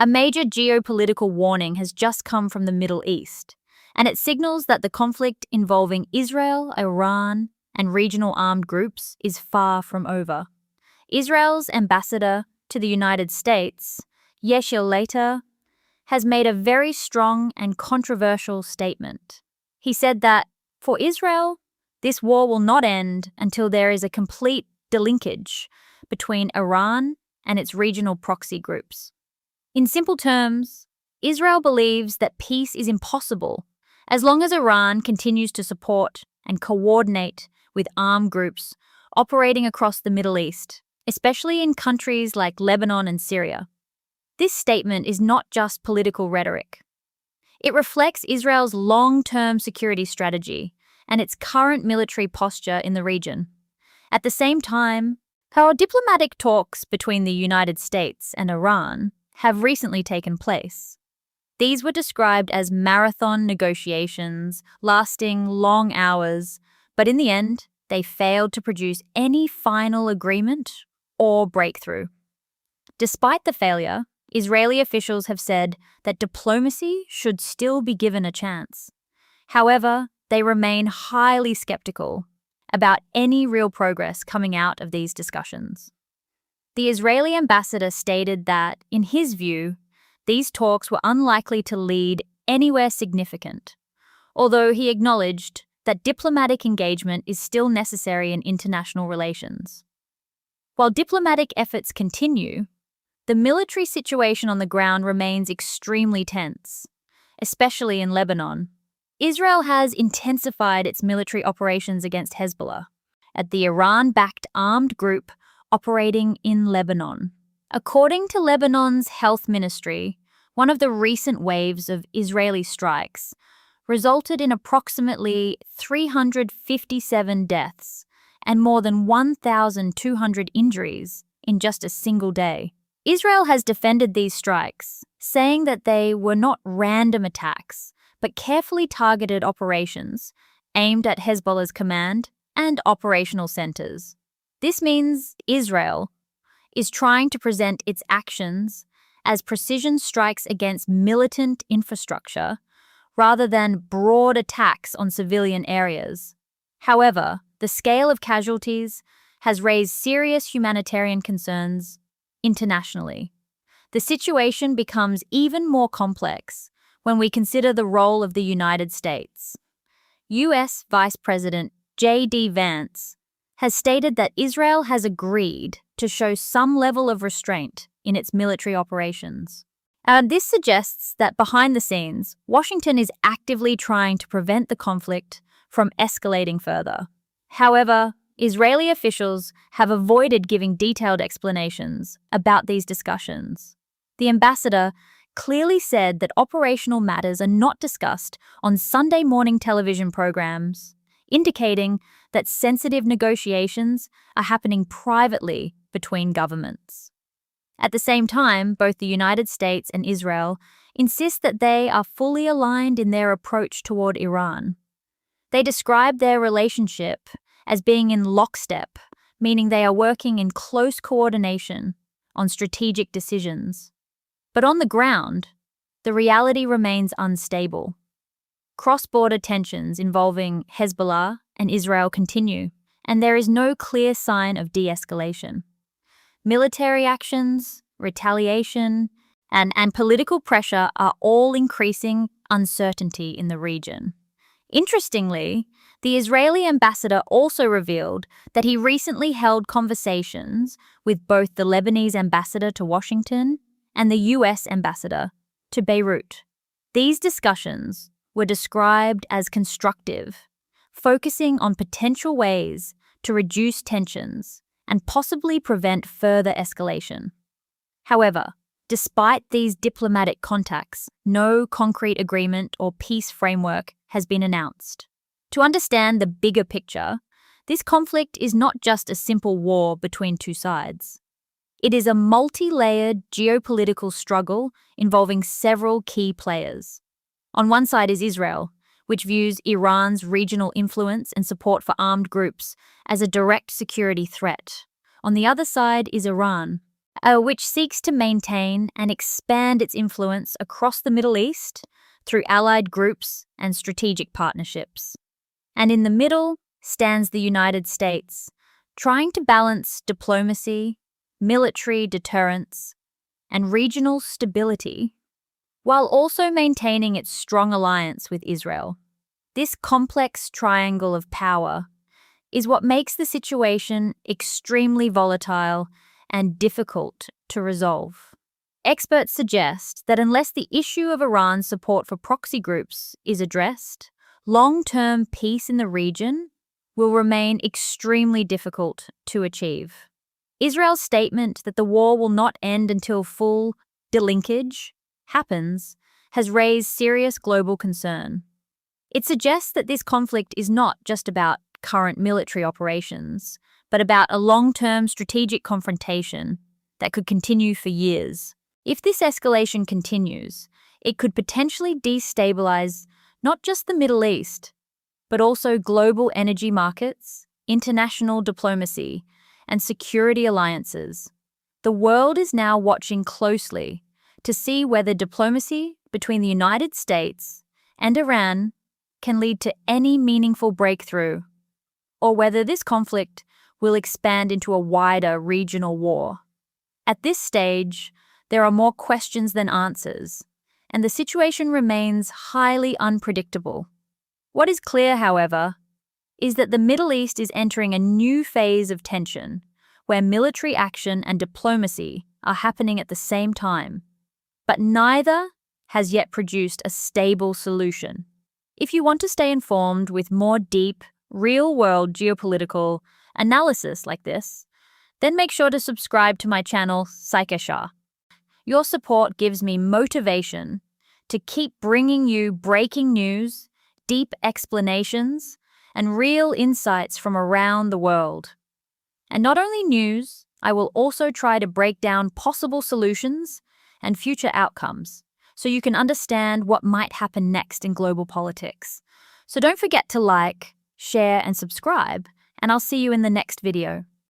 A major geopolitical warning has just come from the Middle East, and it signals that the conflict involving Israel, Iran, and regional armed groups is far from over. Israel's ambassador to the United States, Yeshil later, has made a very strong and controversial statement. He said that, for Israel, this war will not end until there is a complete delinkage between Iran and its regional proxy groups. In simple terms, Israel believes that peace is impossible as long as Iran continues to support and coordinate with armed groups operating across the Middle East, especially in countries like Lebanon and Syria. This statement is not just political rhetoric. It reflects Israel's long-term security strategy and its current military posture in the region. At the same time, our diplomatic talks between the United States and Iran have recently taken place. These were described as marathon negotiations, lasting long hours, but in the end, they failed to produce any final agreement or breakthrough. Despite the failure, Israeli officials have said that diplomacy should still be given a chance. However, they remain highly skeptical about any real progress coming out of these discussions. The Israeli ambassador stated that, in his view, these talks were unlikely to lead anywhere significant, although he acknowledged that diplomatic engagement is still necessary in international relations. While diplomatic efforts continue, the military situation on the ground remains extremely tense, especially in Lebanon. Israel has intensified its military operations against Hezbollah, the Iran-backed armed group operating in Lebanon. According to Lebanon's health ministry, one of the recent waves of Israeli strikes resulted in approximately 357 deaths and more than 1,200 injuries in just a single day. Israel has defended these strikes, saying that they were not random attacks, but carefully targeted operations aimed at Hezbollah's command and operational centers. This means Israel is trying to present its actions as precision strikes against militant infrastructure rather than broad attacks on civilian areas. However, the scale of casualties has raised serious humanitarian concerns internationally. The situation becomes even more complex when we consider the role of the United States. U.S. Vice President J.D. Vance has stated that Israel has agreed to show some level of restraint in its military operations. This suggests that behind the scenes, Washington is actively trying to prevent the conflict from escalating further. However, Israeli officials have avoided giving detailed explanations about these discussions. The ambassador clearly said that operational matters are not discussed on Sunday morning television programs, indicating that sensitive negotiations are happening privately between governments. At the same time, both the United States and Israel insist that they are fully aligned in their approach toward Iran. They describe their relationship as being in lockstep, meaning they are working in close coordination on strategic decisions. But on the ground, the reality remains unstable. Cross-border tensions involving Hezbollah and Israel continue, and there is no clear sign of de-escalation. Military actions, retaliation, and political pressure are all increasing uncertainty in the region. Interestingly, the Israeli ambassador also revealed that he recently held conversations with both the Lebanese ambassador to Washington and the U.S. ambassador to Beirut. These discussions were described as constructive, focusing on potential ways to reduce tensions and possibly prevent further escalation. However, despite these diplomatic contacts, no concrete agreement or peace framework has been announced. To understand the bigger picture, this conflict is not just a simple war between two sides. It is a multi-layered geopolitical struggle involving several key players. On one side is Israel, which views Iran's regional influence and support for armed groups as a direct security threat. On the other side is Iran, which seeks to maintain and expand its influence across the Middle East through allied groups and strategic partnerships. And in the middle stands the United States, trying to balance diplomacy, military deterrence, and regional stability, while also maintaining its strong alliance with Israel. This complex triangle of power is what makes the situation extremely volatile and difficult to resolve. Experts suggest that unless the issue of Iran's support for proxy groups is addressed, long-term peace in the region will remain extremely difficult to achieve. Israel's statement that the war will not end until full delinkage happens has raised serious global concern. It suggests that this conflict is not just about current military operations, but about a long-term strategic confrontation that could continue for years. If this escalation continues, it could potentially destabilize not just the Middle East, but also global energy markets, international diplomacy, and security alliances. The world is now watching closely to see whether diplomacy between the United States and Iran can lead to any meaningful breakthrough, or whether this conflict will expand into a wider regional war. At this stage, there are more questions than answers, and the situation remains highly unpredictable. What is clear, however, is that the Middle East is entering a new phase of tension, where military action and diplomacy are happening at the same time. But neither has yet produced a stable solution. If you want to stay informed with more deep, real-world geopolitical analysis like this, then make sure to subscribe to my channel, Psycheshah. Your support gives me motivation to keep bringing you breaking news, deep explanations, and real insights from around the world. And not only news, I will also try to break down possible solutions and future outcomes so you can understand what might happen next in global politics. So don't forget to like, share, and subscribe, and I'll see you in the next video.